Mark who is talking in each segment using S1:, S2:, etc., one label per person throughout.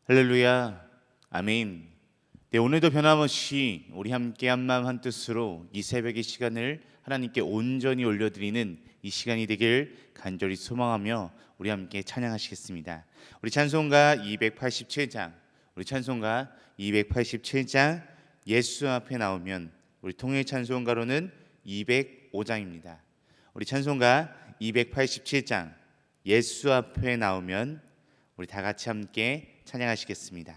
S1: 할렐루야, 아멘. 네, 오늘도 변함없이 우리 함께 한마음 한뜻으로 이 새벽의 시간을 하나님께 온전히 올려드리는 이 시간이 되길 간절히 소망하며 우리 함께 찬양하시겠습니다. 우리 찬송가 287장, 우리 찬송가 287장 예수 앞에 나오면 우리 통일 찬송가로는 205장입니다. 우리 찬송가 287장 예수 앞에 나오면 우리 다 같이 함께 찬양하시겠습니다.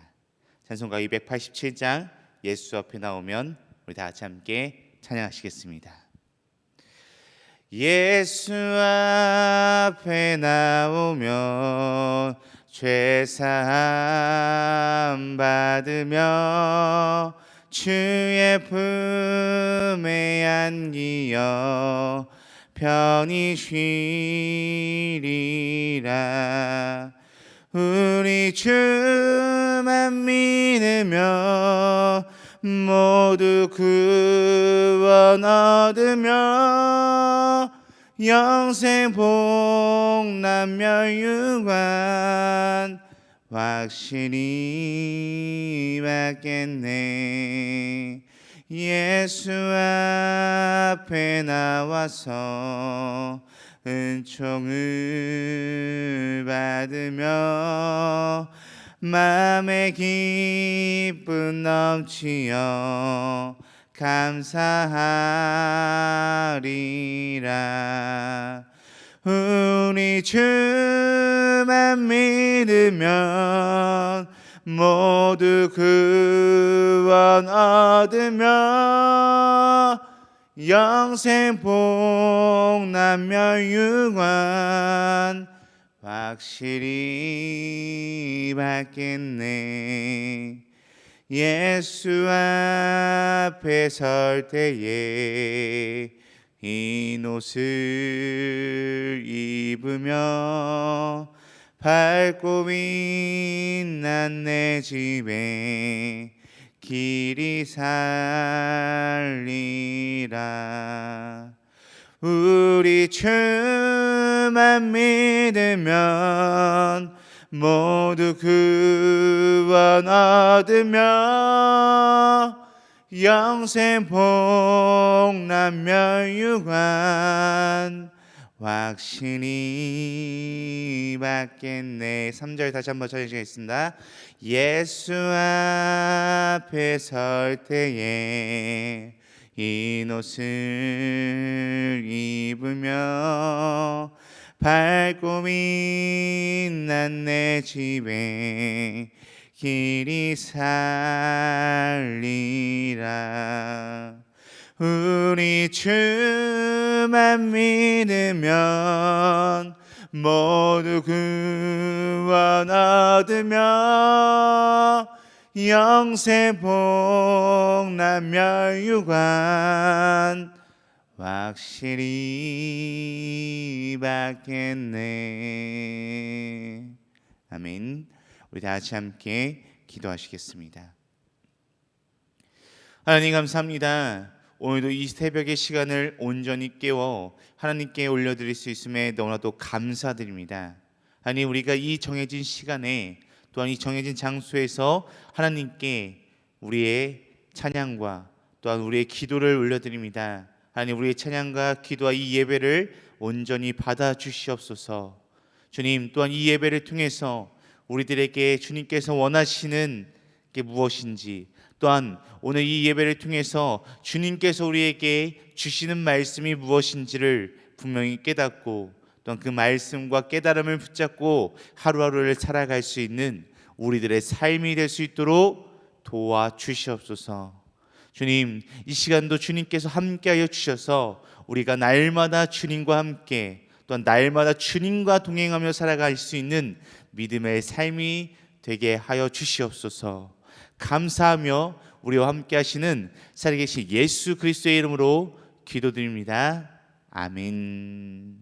S1: 찬송가 287장 예수 앞에 나오면 우리 다 같이 함께 찬양하시겠습니다. 예수 앞에 나오면 죄사함 받으며 주의 품에 안기어 편히 쉬리라. 우리 주만 믿으며 모두 구원 얻으며 영생 복남 멸유관 확실히 받겠네. 예수 앞에 나와서 은총을 받으며 마음의 기쁨 넘치어 감사하리라. 우리 주만 믿으면 모두 구원 얻으며 영생 복남 멸유관 확실히 받겠네. 예수 앞에 설 때에 흰 옷을 입으며 밝고 빛난 내 집에 길이 살리라. 우리 주만 믿으면 모두 구원 얻으며 영생 복남 멸유관 확신이 받겠네. 3절 다시 한번 전해주겠습니다. 예수 앞에 설 때에 흰 옷을 입으며 밝고 빛난 내 집에 길이 살리라. 우리 주만 믿으면 모두 구원 얻으며 영생 복남 멸유관 확실히 받겠네. 아멘. 우리 다 같이 함께 기도하시겠습니다. 하나님 감사합니다. 오늘도 이 새벽의 시간을 온전히 깨워 하나님께 올려드릴 수 있음에 너무나도 감사드립니다. 하나님, 우리가 이 정해진 시간에 또한 이 정해진 장소에서 하나님께 우리의 찬양과 또한 우리의 기도를 올려드립니다. 하나님, 우리의 찬양과 기도와 이 예배를 온전히 받아주시옵소서. 주님, 또한 이 예배를 통해서 우리들에게 주님께서 원하시는 게 무엇인지, 또한 오늘 이 예배를 통해서 주님께서 우리에게 주시는 말씀이 무엇인지를 분명히 깨닫고 또한 그 말씀과 깨달음을 붙잡고 하루하루를 살아갈 수 있는 우리들의 삶이 될 수 있도록 도와주시옵소서. 주님, 이 시간도 주님께서 함께하여 주셔서 우리가 날마다 주님과 함께 또한 날마다 주님과 동행하며 살아갈 수 있는 믿음의 삶이 되게 하여 주시옵소서. 감사하며 우리와 함께 하시는 살아계신 예수 그리스도의 이름으로 기도드립니다. 아멘.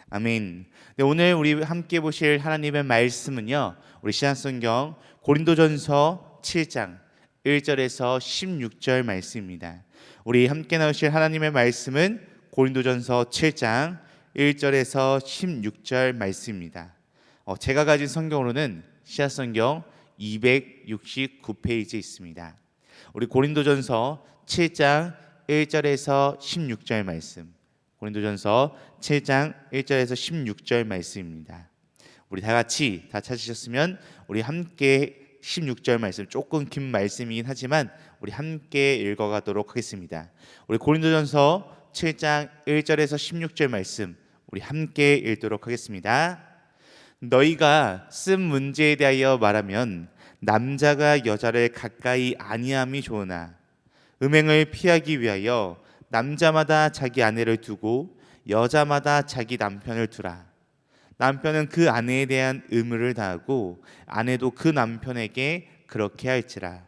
S1: 아멘. 네, 오늘 우리 함께 보실 하나님의 말씀은요, 우리 신약성경 고린도전서 7장 1절에서 16절 말씀입니다. 우리 함께 나오실 하나님의 말씀은 고린도전서 7장 1절에서 16절 말씀입니다. 제가 가진 성경으로는 씨앗성경 269페이지에 있습니다. 우리 고린도전서 7장 1절에서 16절 말씀, 고린도전서 7장 1절에서 16절 말씀입니다. 우리 다 같이 다 찾으셨으면 우리 함께 16절 말씀, 조금 긴 말씀이긴 하지만 우리 함께 읽어가도록 하겠습니다. 우리 고린도전서 7장 1절에서 16절 말씀 우리 함께 읽도록 하겠습니다. 너희가 쓴 문제에 대하여 말하면 남자가 여자를 가까이 아니함이 좋으나 음행을 피하기 위하여 남자마다 자기 아내를 두고 여자마다 자기 남편을 두라. 남편은 그 아내에 대한 의무를 다하고 아내도 그 남편에게 그렇게 할지라.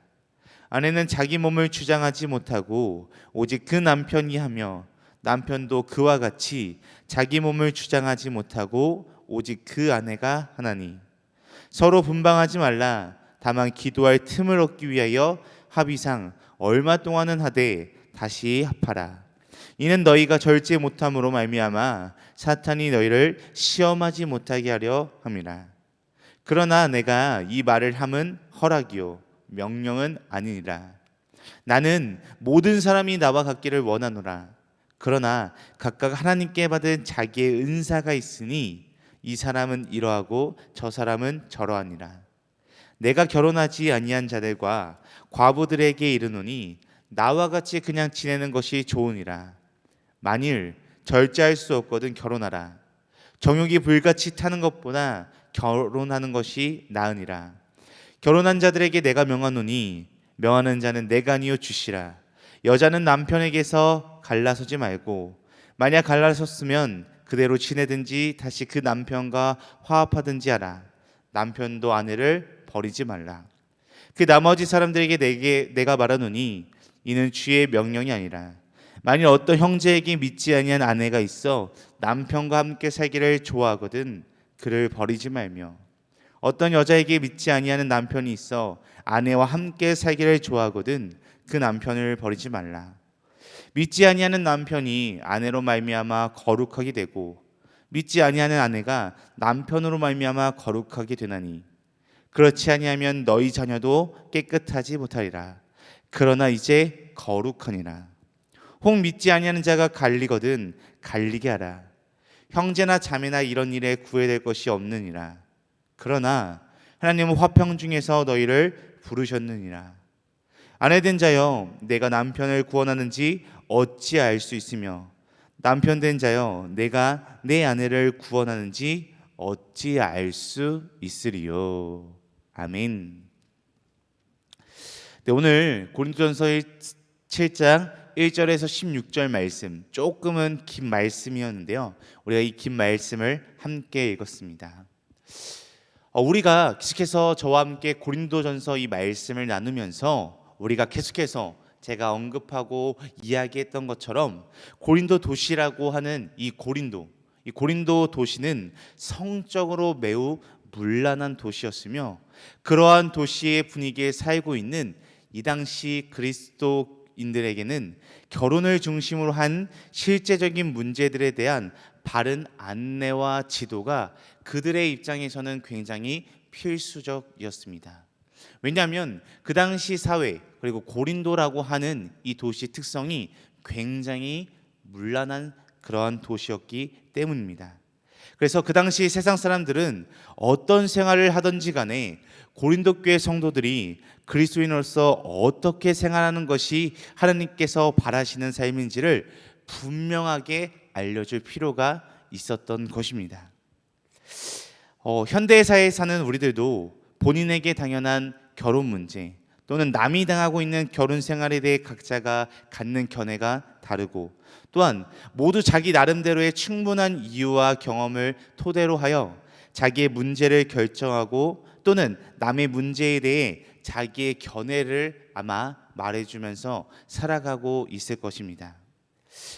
S1: 아내는 자기 몸을 주장하지 못하고 오직 그 남편이 하며 남편도 그와 같이 자기 몸을 주장하지 못하고 오직 그 아내가 하나니 서로 분방하지 말라. 다만 기도할 틈을 얻기 위하여 합의상 얼마 동안은 하되 다시 합하라. 이는 너희가 절제 못함으로 말미암아 사탄이 너희를 시험하지 못하게 하려 함이라. 그러나 내가 이 말을 함은 허락이요 명령은 아니니라. 나는 모든 사람이 나와 같기를 원하노라. 그러나 각각 하나님께 받은 자기의 은사가 있으니 이 사람은 이러하고 저 사람은 저러하니라. 내가 결혼하지 아니한 자들과 과부들에게 이르노니 나와 같이 그냥 지내는 것이 좋으니라. 만일 절제할 수 없거든 결혼하라. 정욕이 불같이 타는 것보다 결혼하는 것이 나으니라. 결혼한 자들에게 내가 명하노니 명하는 자는 내가 아니요 주시라. 여자는 남편에게서 갈라서지 말고 만약 갈라섰으면 그대로 지내든지 다시 그 남편과 화합하든지 하라. 남편도 아내를 버리지 말라. 그 나머지 사람들에게 내가 말하노니 이는 주의 명령이 아니라 만일 어떤 형제에게 믿지 아니한 아내가 있어 남편과 함께 살기를 좋아하거든 그를 버리지 말며 어떤 여자에게 믿지 아니하는 남편이 있어 아내와 함께 살기를 좋아하거든 그 남편을 버리지 말라. 믿지 아니하는 남편이 아내로 말미암아 거룩하게 되고 믿지 아니하는 아내가 남편으로 말미암아 거룩하게 되나니 그렇지 아니하면 너희 자녀도 깨끗하지 못하리라. 그러나 이제 거룩하니라. 혹 믿지 아니하는 자가 갈리거든 갈리게 하라. 형제나 자매나 이런 일에 구애될 것이 없느니라. 그러나 하나님은 화평 중에서 너희를 부르셨느니라. 아내된 자여 내가 남편을 구원하는지 어찌 알 수 있으며 남편 된 자여 내가 내 아내를 구원하는지 어찌 알 수 있으리요. 아멘. 네, 오늘 고린도전서의 7장 1절에서 16절 말씀, 조금은 긴 말씀이었는데요. 우리가 이 긴 말씀을 함께 읽었습니다. 우리가 계속해서 저와 함께 고린도전서 이 말씀을 나누면서 우리가 계속해서 제가 언급하고 이야기했던 것처럼 고린도 도시라고 하는 이 고린도 도시는 성적으로 매우 문란한 도시였으며 그러한 도시의 분위기에 살고 있는 이 당시 그리스도인들에게는 결혼을 중심으로 한 실제적인 문제들에 대한 바른 안내와 지도가 그들의 입장에서는 굉장히 필수적이었습니다. 왜냐하면 그 당시 사회 그리고 고린도라고 하는 이 도시 특성이 굉장히 문란한 그러한 도시였기 때문입니다. 그래서 그 당시 세상 사람들은 어떤 생활을 하든지 간에 고린도 교회 성도들이 그리스도인으로서 어떻게 생활하는 것이 하나님께서 바라시는 삶인지를 분명하게 알려줄 필요가 있었던 것입니다. 현대사회에 사는 우리들도 본인에게 당연한 결혼 문제 또는 남이 당하고 있는 결혼 생활에 대해 각자가 갖는 견해가 다르고 또한 모두 자기 나름대로의 충분한 이유와 경험을 토대로 하여 자기의 문제를 결정하고 또는 남의 문제에 대해 자기의 견해를 아마 말해주면서 살아가고 있을 것입니다.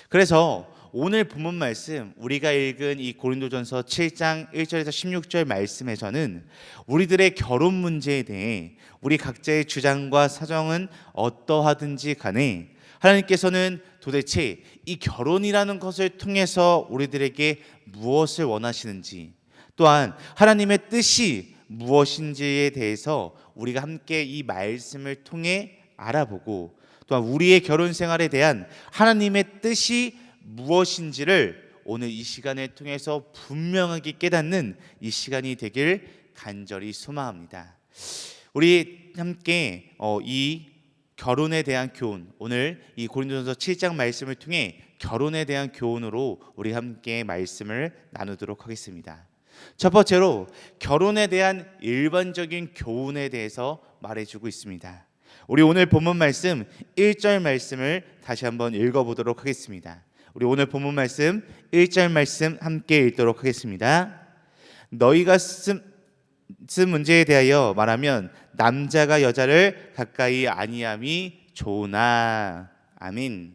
S1: 그래서 오늘 본문 말씀 우리가 읽은 이 고린도전서 7장 1절에서 16절 말씀에서는 우리들의 결혼 문제에 대해 우리 각자의 주장과 사정은 어떠하든지 간에 하나님께서는 도대체 이 결혼이라는 것을 통해서 우리들에게 무엇을 원하시는지 또한 하나님의 뜻이 무엇인지에 대해서 우리가 함께 이 말씀을 통해 알아보고, 또한 우리의 결혼 생활에 대한 하나님의 뜻이 무엇인지를 오늘 이 시간을 통해서 분명하게 깨닫는 이 시간이 되길 간절히 소망합니다. 우리 함께 이 결혼에 대한 교훈, 오늘 이 고린도전서 7장 말씀을 통해 결혼에 대한 교훈으로 우리 함께 말씀을 나누도록 하겠습니다. 첫 번째로 결혼에 대한 일반적인 교훈에 대해서 말해주고 있습니다. 우리 오늘 본문 말씀 1절 말씀을 다시 한번 읽어보도록 하겠습니다. 우리 오늘 본문 말씀 1절 말씀 함께 읽도록 하겠습니다. 너희가 쓴 문제에 대하여 말하면 남자가 여자를 가까이 아니함이 좋으나. 아멘.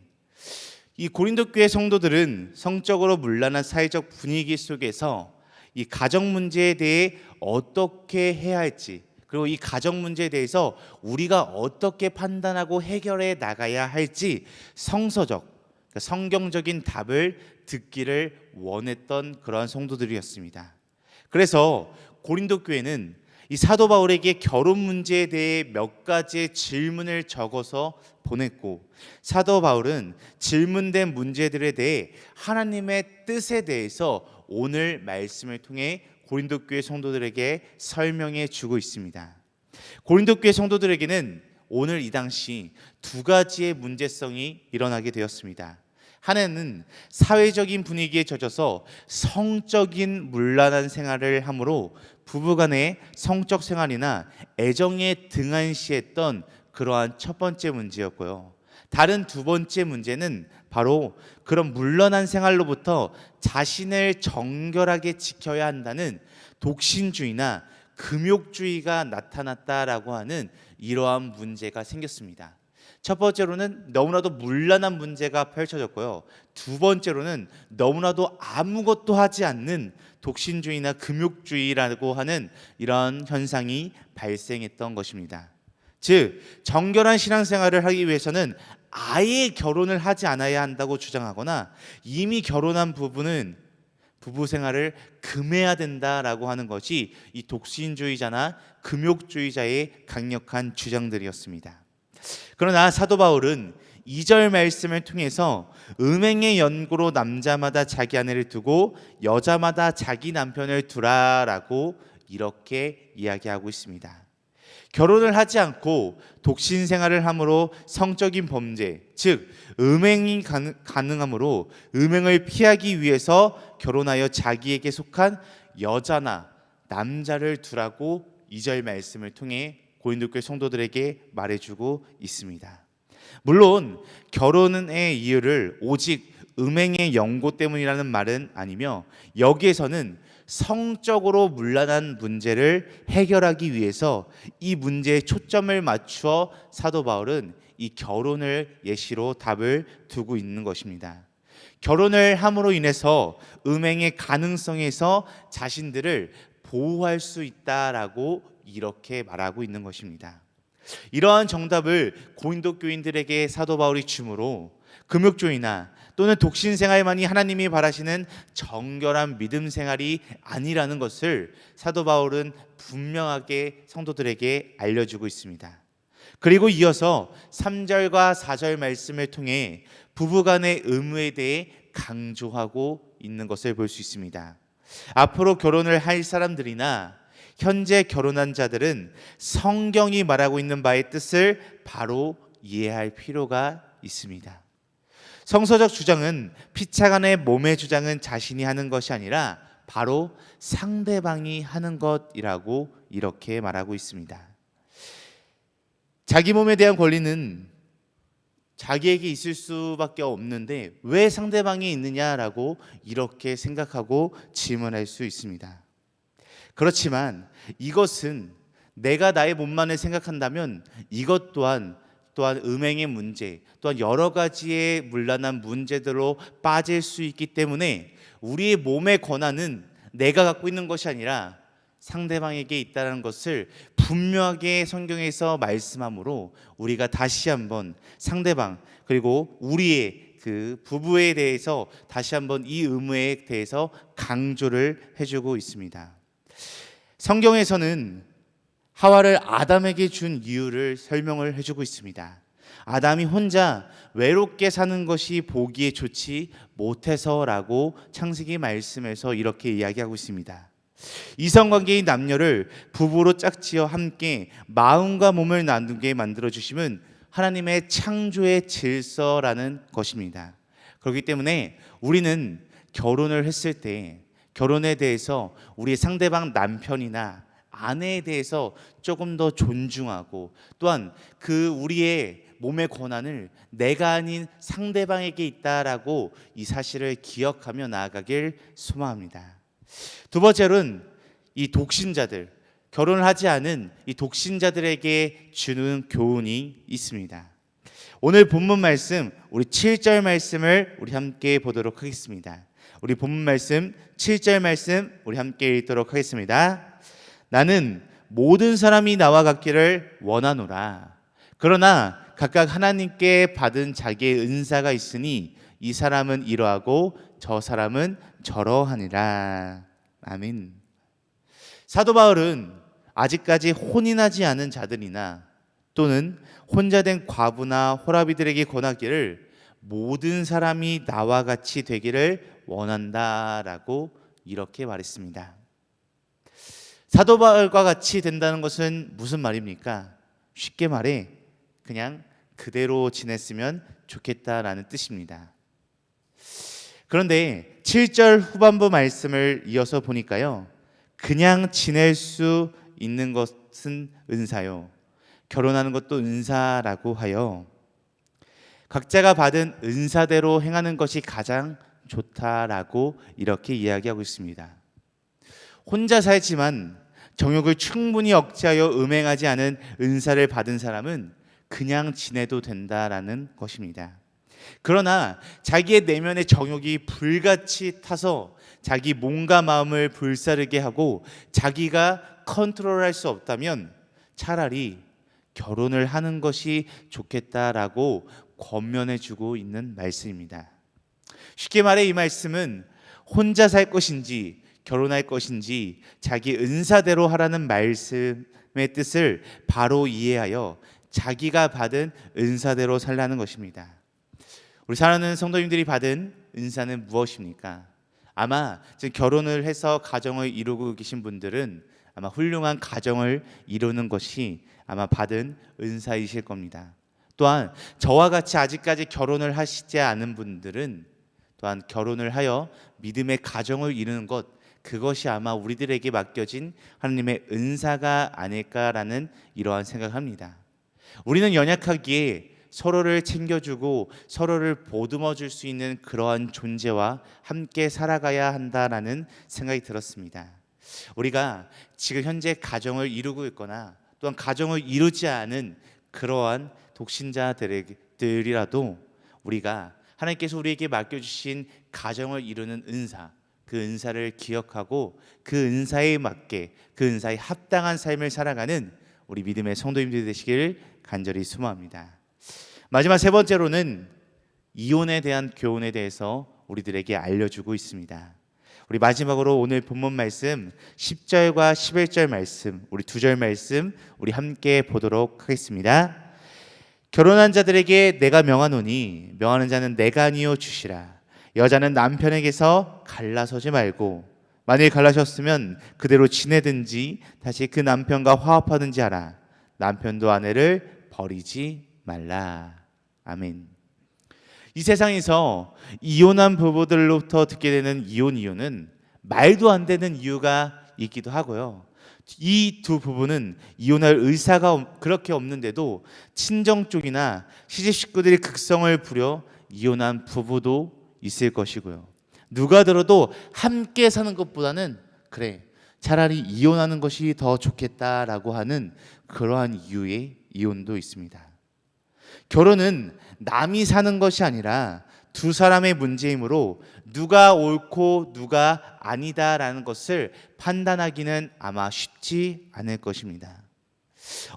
S1: 이 고린도 교회 성도들은 성적으로 문란한 사회적 분위기 속에서 이 가정 문제에 대해 어떻게 해야 할지, 그리고 이 가정 문제에 대해서 우리가 어떻게 판단하고 해결해 나가야 할지 성서적, 성경적인 답을 듣기를 원했던 그러한 성도들이었습니다. 그래서 고린도 교회는 이 사도 바울에게 결혼 문제에 대해 몇 가지의 질문을 적어서 보냈고, 사도 바울은 질문된 문제들에 대해 하나님의 뜻에 대해서 오늘 말씀을 통해 고린도 교회 성도들에게 설명해 주고 있습니다. 고린도 교회 성도들에게는 오늘 이 당시 두 가지의 문제성이 일어나게 되었습니다. 하나는 사회적인 분위기에 젖어서 성적인 문란한 생활을 하므로 부부간의 성적 생활이나 애정에 등한시했던 그러한 첫 번째 문제였고요. 다른 두 번째 문제는 바로 그런 문란한 생활로부터 자신을 정결하게 지켜야 한다는 독신주의나 금욕주의가 나타났다라고 하는 이러한 문제가 생겼습니다. 첫 번째로는 너무나도 문란한 문제가 펼쳐졌고요. 두 번째로는 너무나도 아무것도 하지 않는 독신주의나 금욕주의라고 하는 이런 현상이 발생했던 것입니다. 즉, 정결한 신앙생활을 하기 위해서는 아예 결혼을 하지 않아야 한다고 주장하거나 이미 결혼한 부부는 부부 생활을 금해야 된다라고 하는 것이 이 독신주의자나 금욕주의자의 강력한 주장들이었습니다. 그러나 사도 바울은 2절 말씀을 통해서 음행의 연고로 남자마다 자기 아내를 두고 여자마다 자기 남편을 두라라고 이렇게 이야기하고 있습니다. 결혼을 하지 않고 독신 생활을 함으로 성적인 범죄, 즉 음행이 가능하므로 음행을 피하기 위해서 결혼하여 자기에게 속한 여자나 남자를 두라고 2절 말씀을 통해 고린도 교회 성도들에게 말해주고 있습니다. 물론 결혼의 이유를 오직 음행의 연고 때문이라는 말은 아니며, 여기에서는 성적으로 문란한 문제를 해결하기 위해서 이 문제에 초점을 맞추어 사도 바울은 이 결혼을 예시로 답을 두고 있는 것입니다. 결혼을 함으로 인해서 음행의 가능성에서 자신들을 보호할 수 있다라고 이렇게 말하고 있는 것입니다. 이러한 정답을 고린도 교인들에게 사도 바울이 주므로 금욕주의나 또는 독신 생활만이 하나님이 바라시는 정결한 믿음 생활이 아니라는 것을 사도 바울은 분명하게 성도들에게 알려주고 있습니다. 그리고 이어서 3절과 4절 말씀을 통해 부부간의 의무에 대해 강조하고 있는 것을 볼 수 있습니다. 앞으로 결혼을 할 사람들이나 현재 결혼한 자들은 성경이 말하고 있는 바의 뜻을 바로 이해할 필요가 있습니다. 성서적 주장은 피차간의 몸의 주장은 자신이 하는 것이 아니라 바로 상대방이 하는 것이라고 이렇게 말하고 있습니다. 자기 몸에 대한 권리는 자기에게 있을 수밖에 없는데 왜 상대방이 있느냐라고 이렇게 생각하고 질문할 수 있습니다. 그렇지만 이것은 내가 나의 몸만을 생각한다면 이것 또한 음행의 문제, 또한 여러 가지의 문란한 문제들로 빠질 수 있기 때문에 우리의 몸의 권한은 내가 갖고 있는 것이 아니라 상대방에게 있다는 것을 분명하게 성경에서 말씀하므로 우리가 다시 한번 상대방 그리고 우리의 그 부부에 대해서 다시 한번 이 의무에 대해서 강조를 해주고 있습니다. 성경에서는 하와를 아담에게 준 이유를 설명을 해주고 있습니다. 아담이 혼자 외롭게 사는 것이 보기에 좋지 못해서라고 창세기 말씀에서 이렇게 이야기하고 있습니다. 이성관계인 남녀를 부부로 짝지어 함께 마음과 몸을 나누게 만들어 주심은 하나님의 창조의 질서라는 것입니다. 그렇기 때문에 우리는 결혼을 했을 때 결혼에 대해서 우리 상대방 남편이나 아내에 대해서 조금 더 존중하고, 또한 그 우리의 몸의 권한을 내가 아닌 상대방에게 있다라고 이 사실을 기억하며 나아가길 소망합니다. 두 번째로는 이 독신자들, 결혼을 하지 않은 이 독신자들에게 주는 교훈이 있습니다. 오늘 본문 말씀, 우리 7절 말씀을 우리 함께 보도록 하겠습니다. 우리 본문 말씀 7절 말씀 우리 함께 읽도록 하겠습니다. 나는 모든 사람이 나와 같기를 원하노라. 그러나 각각 하나님께 받은 자기의 은사가 있으니 이 사람은 이러하고 저 사람은 저러하니라. 아멘. 사도 바울은 아직까지 혼인하지 않은 자들이나 또는 혼자 된 과부나 호라비들에게 권하기를 모든 사람이 나와 같이 되기를 원한다라고 이렇게 말했습니다. 사도 바울과 같이 된다는 것은 무슨 말입니까? 쉽게 말해 그냥 그대로 지냈으면 좋겠다라는 뜻입니다. 그런데 7절 후반부 말씀을 이어서 보니까요, 그냥 지낼 수 있는 것은 은사요, 결혼하는 것도 은사라고 하여 각자가 받은 은사대로 행하는 것이 가장 좋다라고 이렇게 이야기하고 있습니다. 혼자 살지만 정욕을 충분히 억제하여 음행하지 않은 은사를 받은 사람은 그냥 지내도 된다라는 것입니다. 그러나 자기의 내면의 정욕이 불같이 타서 자기 몸과 마음을 불사르게 하고 자기가 컨트롤할 수 없다면 차라리 결혼을 하는 것이 좋겠다라고 권면해주고 있는 말씀입니다. 쉽게 말해 이 말씀은 혼자 살 것인지 결혼할 것인지 자기 은사대로 하라는 말씀의 뜻을 바로 이해하여 자기가 받은 은사대로 살라는 것입니다. 우리 사랑하는 성도님들이 받은 은사는 무엇입니까? 아마 지금 결혼을 해서 가정을 이루고 계신 분들은 아마 훌륭한 가정을 이루는 것이 아마 받은 은사이실 겁니다. 또한 저와 같이 아직까지 결혼을 하시지 않은 분들은 또한 결혼을 하여 믿음의 가정을 이루는 것, 그것이 아마 우리들에게 맡겨진 하나님의 은사가 아닐까라는 이러한 생각을 합니다. 우리는 연약하기에 서로를 챙겨주고 서로를 보듬어 줄 수 있는 그러한 존재와 함께 살아가야 한다라는 생각이 들었습니다. 우리가 지금 현재 가정을 이루고 있거나 또한 가정을 이루지 않은 그러한 독신자들이라도 우리가 하나님께서 우리에게 맡겨주신 가정을 이루는 은사, 그 은사를 기억하고 그 은사에 맞게 그 은사에 합당한 삶을 살아가는 우리 믿음의 성도님들이 되시길 간절히 소망합니다. 마지막 세 번째로는 이혼에 대한 교훈에 대해서 우리들에게 알려주고 있습니다. 우리 마지막으로 오늘 본문 말씀 10절과 11절 말씀, 우리 두 절 말씀 우리 함께 보도록 하겠습니다. 결혼한 자들에게 내가 명하노니 명하는 자는 내가 아니요 주시라. 여자는 남편에게서 갈라서지 말고 만일 갈라셨으면 그대로 지내든지 다시 그 남편과 화합하든지 하라. 남편도 아내를 버리지 말라. 아멘. 이 세상에서 이혼한 부부들로부터 듣게 되는 이혼 이유는 말도 안 되는 이유가 있기도 하고요. 이 두 부부는 이혼할 의사가 그렇게 없는데도 친정 쪽이나 시집 식구들이 극성을 부려 이혼한 부부도 있을 것이고요. 누가 들어도 함께 사는 것보다는 그래 차라리 이혼하는 것이 더 좋겠다라고 하는 그러한 이유의 이혼도 있습니다. 결혼은 남이 사는 것이 아니라 두 사람의 문제이므로 누가 옳고 누가 아니다라는 것을 판단하기는 아마 쉽지 않을 것입니다.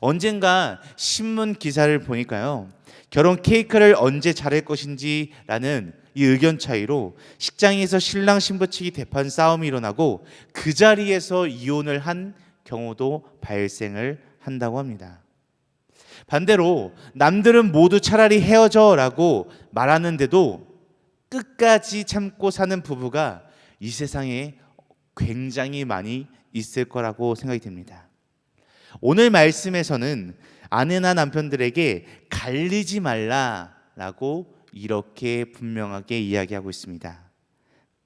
S1: 언젠가 신문 기사를 보니까요, 결혼 케이크를 언제 자를 것인지라는 이 의견 차이로 식장에서 신랑 신부 측이 대판 싸움이 일어나고 그 자리에서 이혼을 한 경우도 발생을 한다고 합니다. 반대로 남들은 모두 차라리 헤어져라고 말하는데도 끝까지 참고 사는 부부가 이 세상에 굉장히 많이 있을 거라고 생각이 됩니다. 오늘 말씀에서는 아내나 남편들에게 갈리지 말라라고 이렇게 분명하게 이야기하고 있습니다.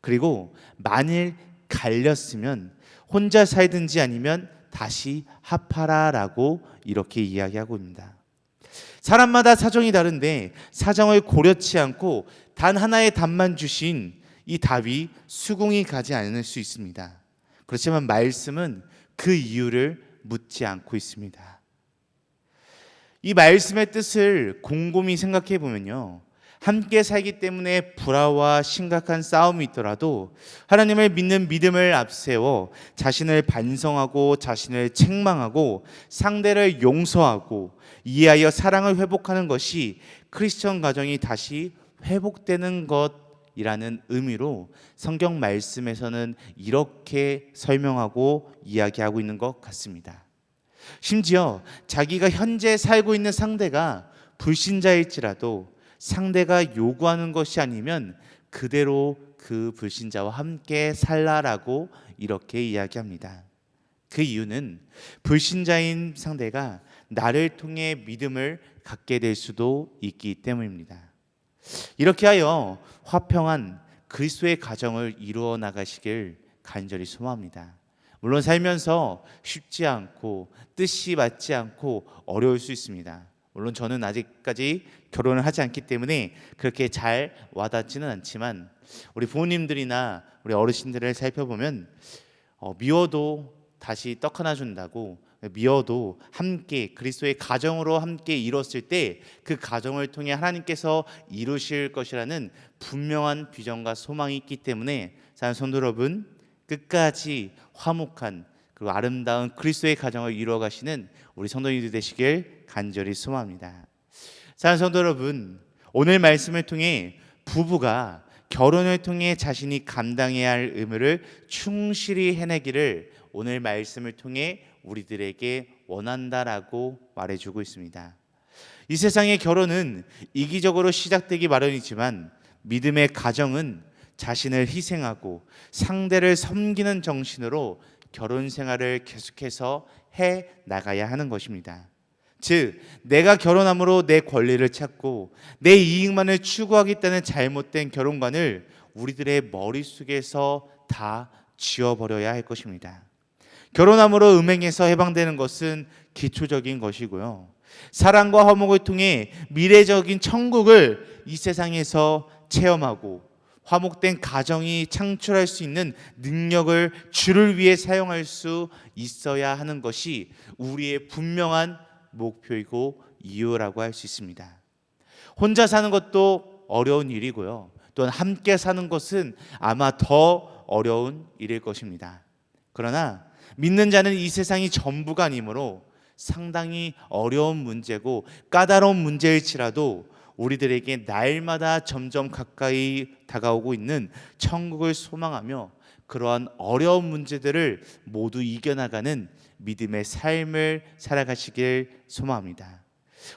S1: 그리고 만일 갈렸으면 혼자 살든지 아니면 다시 합하라라고 이렇게 이야기하고 있습니다. 사람마다 사정이 다른데 사정을 고려치 않고 단 하나의 답만 주신 이 답이 수긍이 가지 않을 수 있습니다. 그렇지만 말씀은 그 이유를 묻지 않고 있습니다. 이 말씀의 뜻을 곰곰이 생각해 보면요, 함께 살기 때문에 불화와 심각한 싸움이 있더라도 하나님을 믿는 믿음을 앞세워 자신을 반성하고 자신을 책망하고 상대를 용서하고 이해하여 사랑을 회복하는 것이 크리스천 가정이 다시 회복되는 것이라는 의미로 성경 말씀에서는 이렇게 설명하고 이야기하고 있는 것 같습니다. 심지어 자기가 현재 살고 있는 상대가 불신자일지라도 상대가 요구하는 것이 아니면 그대로 그 불신자와 함께 살라라고 이렇게 이야기합니다. 그 이유는 불신자인 상대가 나를 통해 믿음을 갖게 될 수도 있기 때문입니다. 이렇게 하여 화평한 그리스도의 가정을 이루어 나가시길 간절히 소망합니다. 물론 살면서 쉽지 않고 뜻이 맞지 않고 어려울 수 있습니다. 물론 저는 아직까지 결혼을 하지 않기 때문에 그렇게 잘 와닿지는 않지만 우리 부모님들이나 우리 어르신들을 살펴보면 미워도 다시 떡 하나 준다고, 미워도 함께 그리스도의 가정으로 함께 이뤘을 때 그 가정을 통해 하나님께서 이루실 것이라는 분명한 비전과 소망이 있기 때문에 사랑하는 성도 여러분, 끝까지 화목한 그리고 아름다운 그리스도의 가정을 이루어 가시는 우리 성도님들 되시길 간절히 소망합니다. 사랑하는 성도 여러분, 오늘 말씀을 통해 부부가 결혼을 통해 자신이 감당해야 할 의무를 충실히 해내기를 오늘 말씀을 통해 우리들에게 원한다라고 말해주고 있습니다. 이 세상의 결혼은 이기적으로 시작되기 마련이지만 믿음의 가정은 자신을 희생하고 상대를 섬기는 정신으로 결혼 생활을 계속해서 해 나가야 하는 것입니다. 즉, 내가 결혼함으로 내 권리를 찾고 내 이익만을 추구하겠다는 잘못된 결혼관을 우리들의 머릿속에서 다 지워버려야 할 것입니다. 결혼함으로 음행에서 해방되는 것은 기초적인 것이고요, 사랑과 화목을 통해 미래적인 천국을 이 세상에서 체험하고 화목된 가정이 창출할 수 있는 능력을 주를 위해 사용할 수 있어야 하는 것이 우리의 분명한 목표이고 이유라고 할 수 있습니다. 혼자 사는 것도 어려운 일이고요, 또한 함께 사는 것은 아마 더 어려운 일일 것입니다. 그러나 믿는 자는 이 세상이 전부가 아니므로 상당히 어려운 문제고 까다로운 문제일지라도 우리들에게 날마다 점점 가까이 다가오고 있는 천국을 소망하며 그러한 어려운 문제들을 모두 이겨나가는 믿음의 삶을 살아가시길 소망합니다.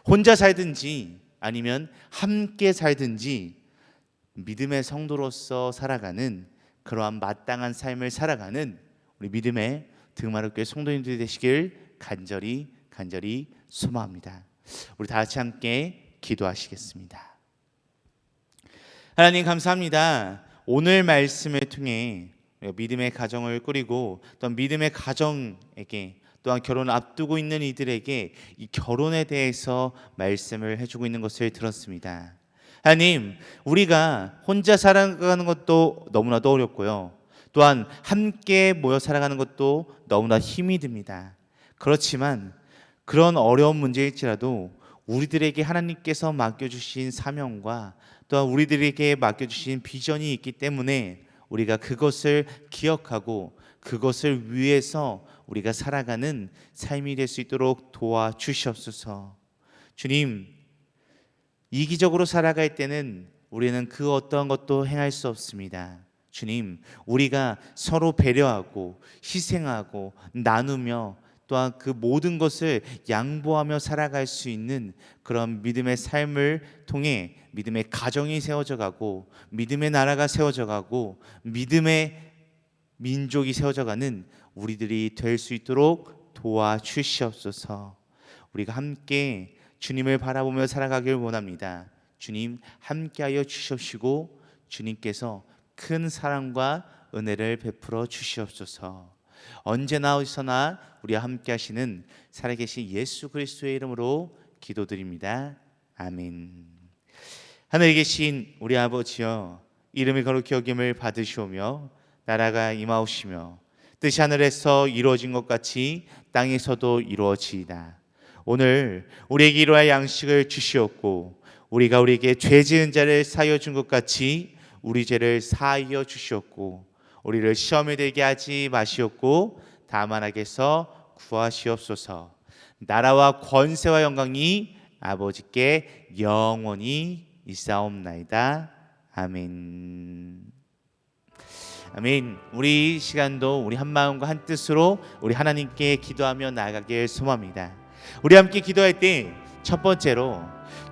S1: 혼자 살든지 아니면 함께 살든지 믿음의 성도로서 살아가는 그러한 마땅한 삶을 살아가는 우리 믿음의 등마루교회 성도님들이 되시길 간절히 소망합니다. 우리 다 같이 함께 기도하시겠습니다. 하나님 감사합니다. 오늘 말씀을 통해 믿음의 가정을 꾸리고 또 믿음의 가정에게 또한 결혼을 앞두고 있는 이들에게 이 결혼에 대해서 말씀을 해주고 있는 것을 들었습니다. 하나님, 우리가 혼자 살아가는 것도 너무나도 어렵고요, 또한 함께 모여 살아가는 것도 너무나 힘이 듭니다. 그렇지만 그런 어려운 문제일지라도 우리들에게 하나님께서 맡겨주신 사명과 또한 우리들에게 맡겨주신 비전이 있기 때문에 우리가 그것을 기억하고 그것을 위해서 우리가 살아가는 삶이 될 수 있도록 도와주시옵소서. 주님, 이기적으로 살아갈 때는 우리는 그 어떠한 것도 행할 수 없습니다. 주님, 우리가 서로 배려하고 희생하고 나누며 또한 그 모든 것을 양보하며 살아갈 수 있는 그런 믿음의 삶을 통해 믿음의 가정이 세워져 가고 믿음의 나라가 세워져 가고 믿음의 민족이 세워져 가는 우리들이 될 수 있도록 도와주시옵소서. 우리가 함께 주님을 바라보며 살아가길 원합니다. 주님 함께하여 주시옵시고 주님께서 큰 사랑과 은혜를 베풀어 주시옵소서. 언제나 어디서나 우리와 함께 하시는 살아계신 예수 그리스도의 이름으로 기도드립니다. 아멘. 하늘에 계신 우리 아버지여, 이름이 거룩히 여김을 받으시오며 나라가 임하옵시며 뜻이 하늘에서 이루어진 것 같이 땅에서도 이루어지이다. 오늘 우리에게 이러한 양식을 주시옵고 우리가 우리에게 죄 지은 자를 사하여 준 것 같이 우리 죄를 사하여 주시옵고 우리를 시험에 들게 하지 마시옵고 다만 악에서 구하시옵소서. 나라와 권세와 영광이 아버지께 영원히 있사옵나이다. 아멘. 아멘. 우리 시간도 우리 한 마음과 한 뜻으로 우리 하나님께 기도하며 나아가길 소망합니다. 우리 함께 기도할 때 첫 번째로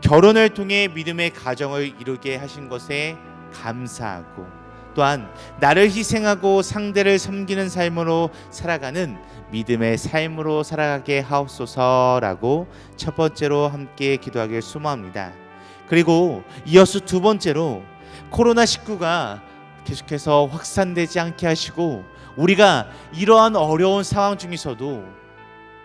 S1: 결혼을 통해 믿음의 가정을 이루게 하신 것에 감사하고 또한 나를 희생하고 상대를 섬기는 삶으로 살아가는 믿음의 삶으로 살아가게 하옵소서라고 첫 번째로 함께 기도하길 소망합니다. 그리고 이어서 두 번째로 코로나19가 계속해서 확산되지 않게 하시고 우리가 이러한 어려운 상황 중에서도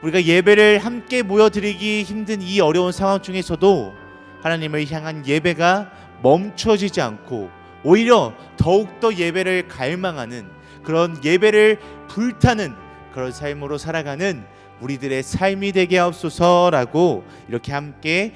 S1: 우리가 예배를 함께 모여드리기 힘든 이 어려운 상황 중에서도 하나님을 향한 예배가 멈춰지지 않고 오히려 더욱더 예배를 갈망하는 그런 예배를 불타는 그런 삶으로 살아가는 우리들의 삶이 되게 하옵소서라고 이렇게 함께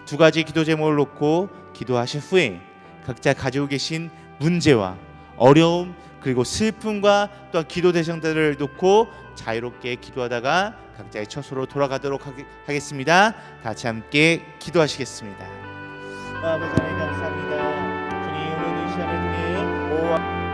S1: 두 가지 기도 제목을 놓고 기도하신 후에 각자 가지고 계신 문제와 어려움 그리고 슬픔과 또한 기도 대상들을 놓고 자유롭게 기도하다가 각자의 처소로 돌아가도록 하겠습니다. 같이 함께 기도하시겠습니다. 아버지 하나님 감사합니다. 주님 오늘 이 시간을 통해